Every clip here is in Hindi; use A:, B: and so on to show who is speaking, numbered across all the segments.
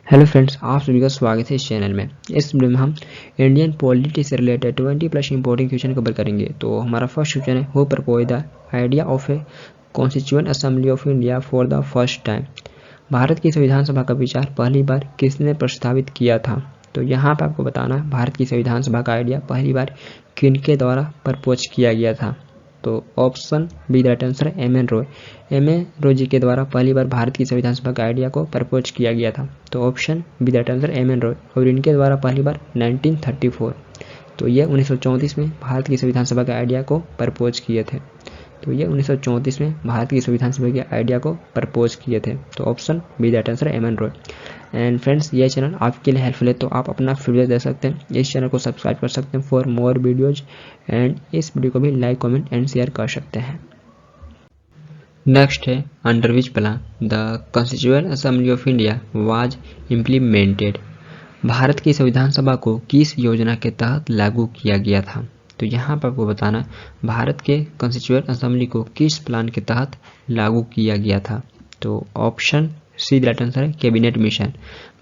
A: हेलो फ्रेंड्स, आप सभी का स्वागत है इस चैनल में। इस वीडियो में हम इंडियन पॉलिटी से रिलेटेड 20+ इंपॉर्टेंट क्वेश्चन कवर करेंगे। तो हमारा फर्स्ट क्वेश्चन है, who propose the idea of A constituent assembly of India for the first time. Bharat की संविधान सभा का विचार पहली बार किसने प्रस्तावित किया था। तो यहाँ पर आपको बताना है भारत की संविधान सभा का आइडिया पहली बार किनके द्वारा प्रपोज किया गया था। तो option B right answer M N. Roy. M N. Roy ji के द्वारा पहली बार भारत की संविधान सभा का आइडिया को प्रपोज किया गया था। तो option B right answer M N. Roy. और इनके द्वारा पहली बार 1934, तो ये 1934 में भारत की संविधान सभा के आइडिया को प्रपोज किए थे। तो ये 1934 में भारत की संविधान सभा के आइडिया को प्रपोज किए थे। तो option B that answer M N. Roy. And friends, ये चैनल आपके लिए हेल्पफुल है, तो आप अपना फीडबैक दे सकते हैं, इस चैनल को सब्सक्राइब कर सकते हैं फॉर मोर वीडियोज, एंड इस वीडियो को भी लाइक कमेंट एंड शेयर कर सकते हैं। नेक्स्ट है, under which plan the constituent assembly of India was implemented. Bharat की संविधान सभा को किस योजना के तहत लागू किया गया था। तो यहाँ पर आपको बताना भारत के कॉन्स्टिट्यूएंट असेंबली को किस प्लान के तहत लागू किया गया था। तो ऑप्शन सी राइट आंसर है कैबिनेट मिशन।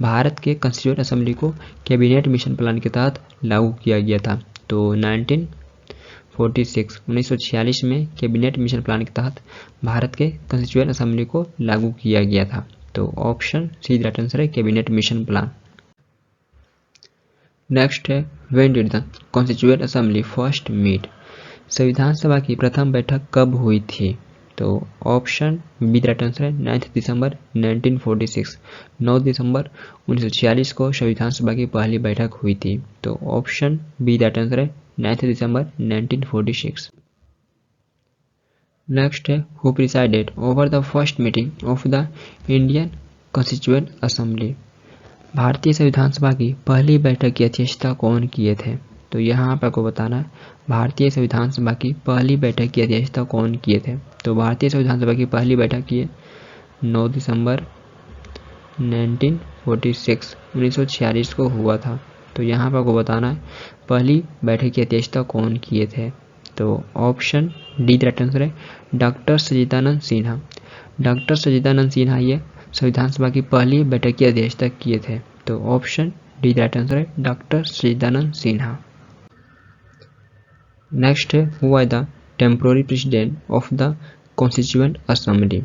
A: भारत के कॉन्स्टिट्यूएंट असेंबली को कैबिनेट मिशन प्लान के तहत लागू किया गया था। तो 1946 में कैबिनेट मिशन प्लान के तहत भारत के कॉन्स्टिट्यूएंट असेंबली को लागू किया गया था। तो ऑप्शन सी राइट आंसर है कैबिनेट मिशन प्लान। नेक्स्ट है, when did the constituent assembly first meet. संविधान सभा की प्रथम बैठक कब हुई थी। तो ऑप्शन बी राइट आंसर है 9 दिसंबर 1946। 9 दिसंबर 1946 को संविधान सभा की पहली बैठक हुई थी। तो ऑप्शन बी राइट आंसर है 9 दिसंबर 1946। नेक्स्ट है, who presided over the first meeting of the Indian constituent assembly. भारतीय संविधान सभा की पहली बैठक की अध्यक्षता कौन किए थे। तो यहाँ पर आपको बताना है भारतीय संविधान सभा की पहली बैठक की अध्यक्षता कौन किए थे। तो भारतीय संविधान सभा की पहली बैठक की 9 दिसंबर 1946 को हुआ था। तो यहाँ पर आपको बताना है पहली बैठक की अध्यक्षता कौन किए थे। तो ऑप्शन डी राइट आंसर है डॉक्टर सच्चिदानंद सिन्हा। डॉक्टर सच्चिदानंद सिन्हा ये संविधान सभा की पहली बैठक की अध्यक्षता किए थे। तो ऑप्शन डी राइट आंसर है डॉक्टर सच्चिदानंद सिन्हा। नेक्स्ट है, who was the temporary president of the constituent assembly.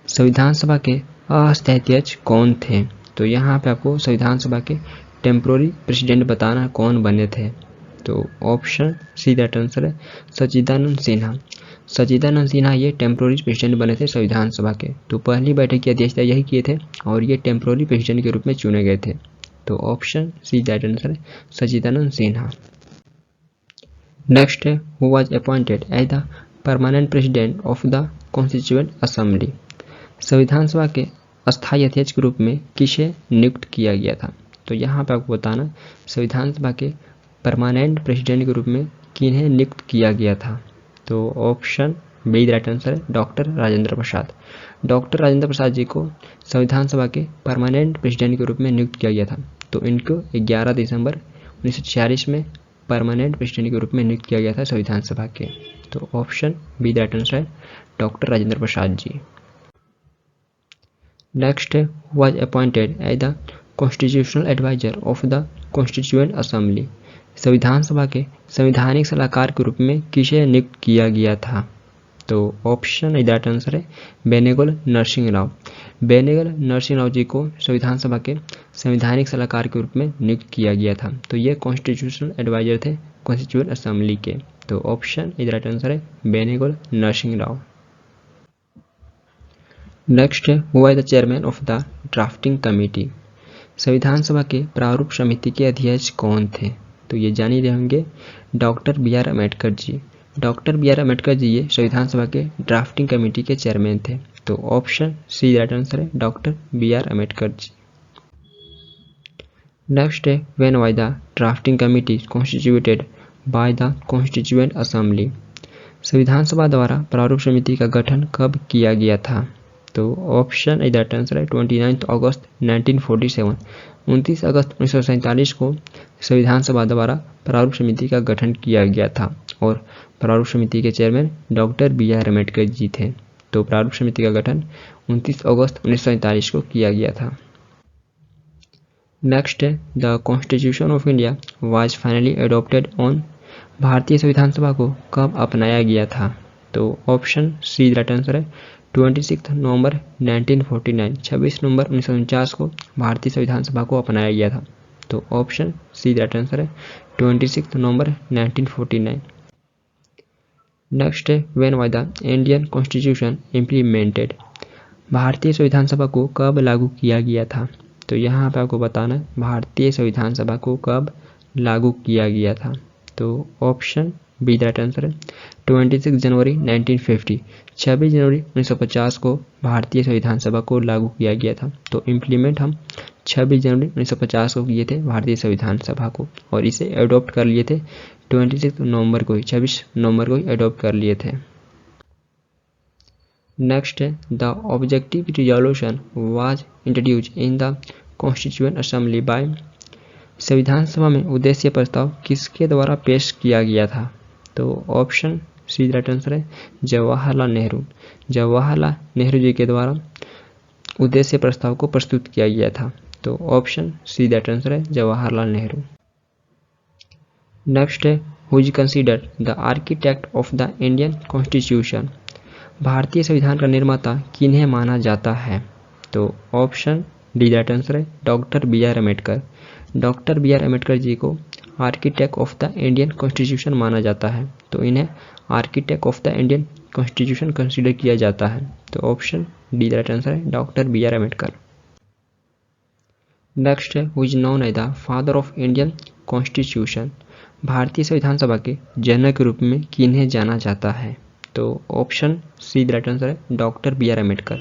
A: संविधान सभा के अस्थायी अध्यक्ष कौन थे। तो यहाँ पे आपको संविधान सभा के टेम्पोररी प्रेसिडेंट बताना कौन बने थे। तो ऑप्शन सी राइट आंसर है सच्चिदानंद सिन्हा। सच्चिदानंद सिन्हा ये टेम्पोररी प्रेसिडेंट बने थे संविधान सभा के। तो पहली बैठक की अध्यक्षता यही किए थे और ये टेम्पोररी प्रेसिडेंट के रूप में चुने गए थे। तो ऑप्शन सी राइट आंसर है सच्चिदानंद सिन्हा। नेक्स्ट है, who was appointed as the permanent president of the constituent assembly. संविधान सभा के अस्थायी अध्यक्ष के रूप में किसे नियुक्त किया गया था। तो यहाँ पे आपको बताना संविधान सभा के परमानेंट प्रेसिडेंट के रूप में किन्हें नियुक्त किया गया था। तो ऑप्शन बी राइट आंसर है डॉक्टर राजेंद्र प्रसाद। डॉक्टर राजेंद्र प्रसाद जी को संविधान सभा के परमानेंट प्रेसिडेंट के रूप में नियुक्त किया गया था। तो इनको 11 दिसंबर 1946 में परमानेंट प्रेसिडेंट के रूप में नियुक्त किया गया था संविधान सभा के। तो ऑप्शन बी राइट आंसर है डॉक्टर राजेंद्र प्रसाद जी। नेक्स्ट है, was appointed as the constitutional adviser of the constituent assembly. संविधान सभा के संवैधानिक सलाहकार के रूप में किसे नियुक्त किया गया था। तो ऑप्शन राइट आंसर है बेनेगल नरसिंह राव। बेनेगल नरसिंह राव जी को संविधान सभा के संवैधानिक सलाहकार के रूप में नियुक्त किया गया था। तो ये कॉन्स्टिट्यूशनल एडवाइजर थे कॉन्स्टिट्यूएंट असेंबली के। तो ऑप्शन राइट आंसर है बेनेगल नरसिंह राव। नेक्स्ट है, who was the chairman of the drafting committee. संविधान सभा के प्रारूप समिति के अध्यक्ष कौन थे। तो ये जान ही रहे होंगे doctor B R. Ambedkar ji. Doctor B R. Ambedkar ji ये संविधान सभा के ड्राफ्टिंग कमेटी के चेयरमैन थे। तो ऑप्शन सी राइट आंसर है डॉक्टर बी.आर. अम्बेडकर जी। नेक्स्ट है, when was the drafting committee constituted by the constituent assembly. संविधान सभा द्वारा प्रारूप समिति का गठन कब किया गया था। तो ऑप्शन राइट आंसर है 29 अगस्त 1947। 29 अगस्त 1947 को संविधान सभा द्वारा प्रारूप समिति का गठन किया गया था और प्रारूप समिति के चेयरमैन डॉक्टर बी.आर. अम्बेडकर जी थे। तो प्रारूप समिति का गठन 29 अगस्त 1947 को किया गया था। नेक्स्ट है the constitution of India was finally adopted on, भारतीय संविधान सभा को कब अपनाया गया था? तो ऑप्शन सी राइट आंसर है 26 नवंबर 1949, 26 नवंबर 1949 को भारतीय संविधान सभा को अपनाया गया था। तो ऑप्शन सी राइट आंसर है 26 नवंबर 1949। नेक्स्ट है when was the Indian constitution implemented, भारतीय संविधान सभा को कब लागू किया गया था? तो यहाँ पे आपको बताना है भारतीय संविधान सभा को कब लागू किया गया था। तो ऑप्शन बी राइट आंसर है 26 जनवरी 1950, 26 जनवरी 1950 को भारतीय संविधान सभा को लागू किया गया था। तो इम्प्लीमेंट हम 26 जनवरी 1950 को किए थे भारतीय संविधान सभा को, और इसे अडॉप्ट कर लिए थे 26 नवंबर को ही, 26 नवंबर को ही अडॉप्ट कर लिए थे। नेक्स्ट है the objective resolution was introduced in the constituent assembly bye, संविधान सभा में उद्देश्य प्रस्ताव किसके द्वारा पेश किया गया था? तो ऑप्शन सी राइट आंसर है जवाहरलाल नेहरू, जवाहरलाल नेहरू जी के द्वारा उद्देश्य प्रस्ताव को प्रस्तुत किया गया था। तो ऑप्शन सी राइट आंसर है जवाहरलाल नेहरू। नेक्स्ट है who is considered the architect of the Indian constitution, भारतीय संविधान का निर्माता किन्हें माना जाता है? तो ऑप्शन डी राइट आंसर है doctor B R Ambedkar, doctor B R Ambedkar ji को architect of the Indian constitution माना जाता है। तो इन्हें architect of the Indian constitution consider किया जाता है। तो ऑप्शन डी राइट आंसर है doctor B R Ambedkar. Next है who is known as the father of Indian constitution, भारतीय संविधान सभा के जनक के रूप में किन्हें जाना जाता है? तो ऑप्शन सी राइट आंसर है doctor B R Ambedkar,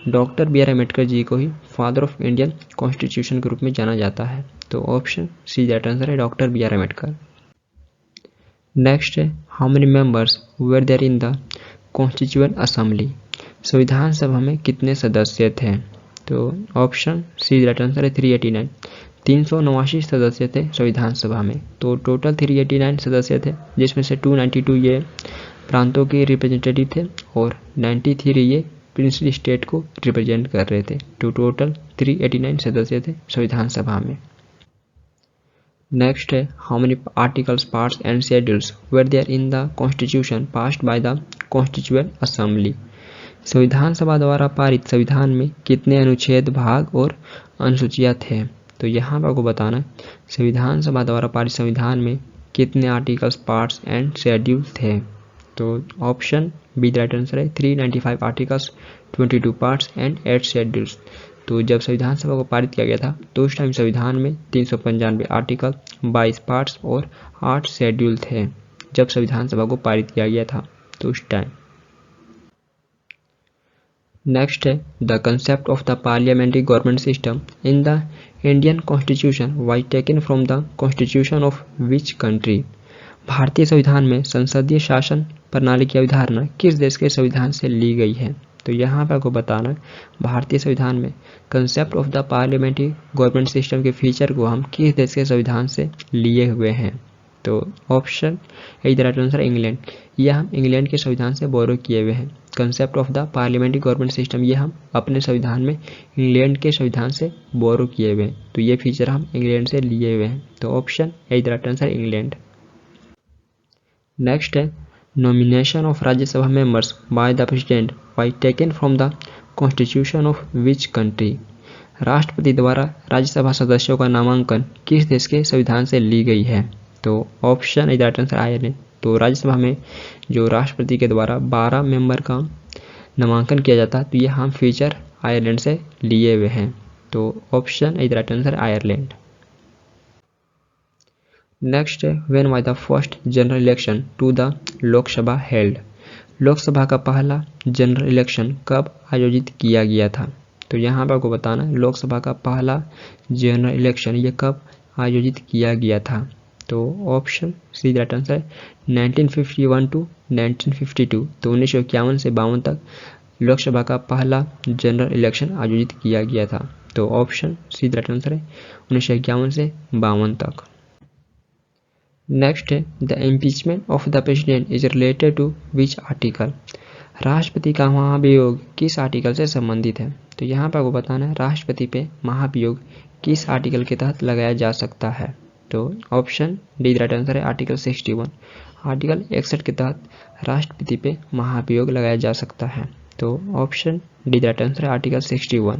A: doctor B R Ambedkar ji को ही फादर ऑफ इंडियन कॉन्स्टिट्यूशन के रूप में जाना जाता है। तो ऑप्शन सी राइट आंसर है doctor B R Ambedkar. Next है how many members were there in the constituent assembly, संविधान सभा में कितने सदस्य थे? तो ऑप्शन सी राइट आंसर है 389, 389 सदस्य थे संविधान सभा में। तो टोटल 389 सदस्य थे, जिसमें से 292 ये प्रांतों के रिप्रेजेंटेटिव थे और 93 ये प्रिंसली स्टेट को रिप्रेजेंट कर रहे थे। तो टोटल 389 सदस्य थे संविधान सभा में। नेक्स्ट है how many articles, parts and schedules were there in the constitution passed by the constituent assembly, संविधान सभा द्वारा पारित संविधान में कितने अनुच्छेद, भाग और अनुसूचियां थे? तो यहाँ पर आपको बताना है संविधान सभा द्वारा पारित संविधान में कितने आर्टिकल्स, पार्ट्स एंड शेड्यूल थे? तो ऑप्शन बी राइट आंसर है 395 आर्टिकल्स, 22 पार्ट्स एंड 8 शेड्यूल्स। तो जब संविधान सभा को पारित किया गया था तो उस टाइम संविधान में 395 आर्टिकल, 22 पार्ट्स और 8 शेड्यूल थे, जब संविधान सभा को पारित किया गया था तो उस टाइम। नेक्स्ट है the concept of the parliamentary government system in the Indian constitution was taken from the constitution of which country, भारतीय संविधान में संसदीय शासन प्रणाली की अवधारणा किस देश के संविधान से ली गई है? तो यहाँ पर आपको बताना है भारतीय संविधान में concept of the parliamentary government system के फीचर को हम किस देश के संविधान से लिए हुए हैं? तो option A right answer England, यह हम इंग्लैंड के संविधान से बोरो किए हुए हैं। Concept of the parliamentary government system ये हम अपने संविधान में इंग्लैंड के संविधान से बोरो किए हुए हैं। तो ये फीचर हम इंग्लैंड से लिए हुए हैं। तो option A right answer England. Next है nomination of Rajya Sabha members by the president was taken from the constitution of which country, राष्ट्रपति द्वारा राज्यसभा सदस्यों का नामांकन किस देश के संविधान से ली गई है? तो option A right answer Ireland. तो राज्यसभा में जो राष्ट्रपति के द्वारा 12 मेंबर का नामांकन किया जाता है तो ये हम फीचर आयरलैंड से लिए हुए हैं। तो option A right answer Ireland. Next है when was the first general election to the Lok Sabha held, Lok Sabha का पहला जनरल इलेक्शन कब आयोजित किया गया था? तो यहाँ पर आपको बताना है लोकसभा का पहला जनरल इलेक्शन ये कब आयोजित किया गया था? तो option C right answer 1951 to 1952। तो 1951 से 52 तक लोकसभा का पहला जनरल इलेक्शन आयोजित किया गया था। तो ऑप्शन सी राइट आंसर है 1951 से 52 तक। नेक्स्ट है the impeachment of the president is related to which article, राष्ट्रपति का महाभियोग किस आर्टिकल से संबंधित है? तो यहाँ पर आपको बताना है राष्ट्रपति पे महाभियोग किस आर्टिकल के तहत लगाया जा सकता है? तो option D the right answer है आर्टिकल 61। आर्टिकल 61 के तहत राष्ट्रपति पे महाभियोग लगाया जा सकता है। तो option D the right answer है आर्टिकल 61।